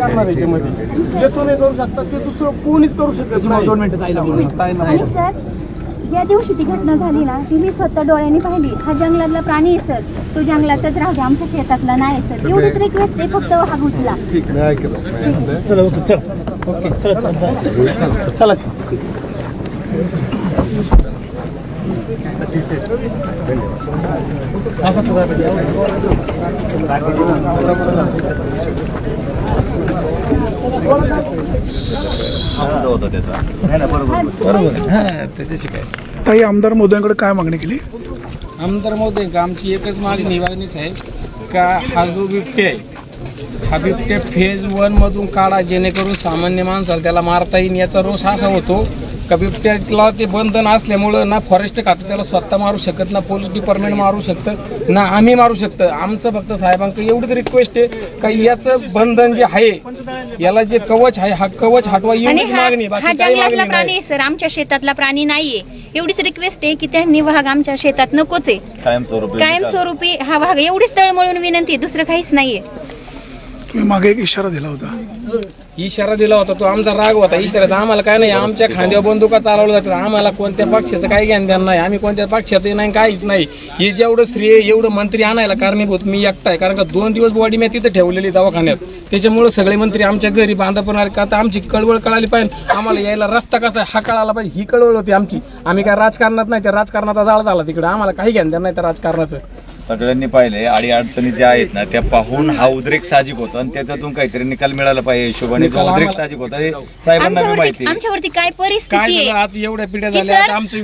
करणार आहे त्यामध्ये. जे तुम्ही करू शकता ते दुसरं कोणीच करू शकत नाही. 2 मिनिटं आणि सर ज्या दिवशी ती घटना झाली ना ती मी स्वतः डोळ्यांनी पाहिली. हा जंगलातला प्राणी आहे सर, तो जंगलातच राहू दे, आमच्या शेतातला नाही सर. एवढीच रिक्वेस्ट आहे फक्त हाक उचला. चला ओके चला. ताई, आमदार मोदयांकडे काय मागणी केली? आमदार महोदय आमची एकच मागणी आहे का हा जो बिबटे आहे हा बिबटे फेज 1 मधून काढा, जेणेकरून सामान्य माणसाला त्याला मारता येईल. याचा रोष असा होतो का बिबट्याला ते बंधन असल्यामुळं ना फॉरेस्ट खातं त्याला स्वतः मारू शकत, ना पोलीस डिपार्टमेंट मारू शकतं, ना आम्ही मारू शकतं. आमचं फक्त साहेबांकडे एवढीच रिक्वेस्ट आहे का याचं बंधन जे आहे याला जे कवच आहे हा कवच हटवा, एवढीच मागणी. हा जंगलातला प्राणी आहे सर, आमच्या शेतातला प्राणी नाहीये. एवढीच रिक्वेस्ट आहे की त्यांनी वाघ आमच्या शेतात नकोच आहे, कायमस्वरूपी हा वाघ. एवढीच तळमळून विनंती, दुसरं काहीच नाहीये. तुम्ही मागे एक इशारा दिला होता. इशारा दिला होता तो आमचा राग होता. इशाऱ्यात आम्हाला काय नाही, आमच्या खांद्यावर बंदुका चालवल्या जातात. आम्हाला कोणत्या पक्षाचं काही ज्ञान द्यान नाही, आम्ही कोणत्या पक्षातही नाही, काहीच नाही. हे जेवढं स्त्री एवढं मंत्री आणायला कारणीभूत मी एकटा आहे. कारण का 2 दिवस बॉडी मी तिथं ठेवलेली दवाखान्यात, त्याच्यामुळे सगळे मंत्री आमच्या घरी बांधा पण आले. का आता आमची कळवळ कळाली पाहिजे, आम्हाला यायला रस्ता कसा आहे हा कळाला पाहिजे. ही कळवळ होती आमची. आम्ही काय राजकारणात नाही, त्या राजकारणाचा जाळ झाला तिकडे. आम्हाला काही ज्ञान द्यान नाही त्या राजकारणाचं. सगळ्यांनी पाहिले अडी अडचणी ज्या आहेत ना त्या पाहून हा उद्रेक साहजिक होता आणि त्याच्यातून काहीतरी निकाल मिळाला पाहिजे हिशोबाने. जो उद्रेक साहजिक होता हे साहेबांना माहिती. आमच्यावरती काय परिस्थिती आहे, आता एवढ्या पिढ्या झाल्या. आमचं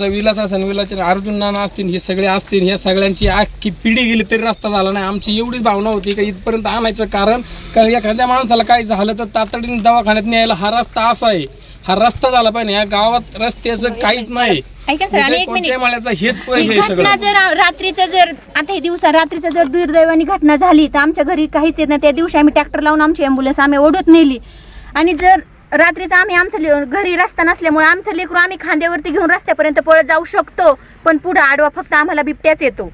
विलास आसन विलास अर्जुन नाना असतील, हे सगळे असतील, ह्या सगळ्यांची आखी पिढी गेली तरी रस्ता झाला नाही. आमची एवढीच भावना होती का इथपर्यंत आणायचं. कारण का एखाद्या माणसाला काय झालं तर तातडीने दवाखान्यात न्यायला हा रस्ता असा आहे, हा रस्ता झाला पाहिजे. या गावात रस्त्याचं काहीच नाही. ऐका सर, आणि एक मिनिट, हेच घटना जर रात्रीचं जर आता हे दिवसा रात्रीचं जर दुर्दैवानी घटना झाली तर आमच्या घरी काहीच येत नाही. त्या दिवशी आम्ही ट्रॅक्टर लावून आमची अँब्युलन्स आम्ही ओढत नेली. आणि जर रात्रीचं आम्ही आमचं घरी रस्ता नसल्यामुळे आमचं लेकरू आम्ही खांद्यावरती घेऊन रस्त्यापर्यंत पळत जाऊ शकतो, पण पुढे आडवा फक्त आम्हाला बिबट्याच येतो.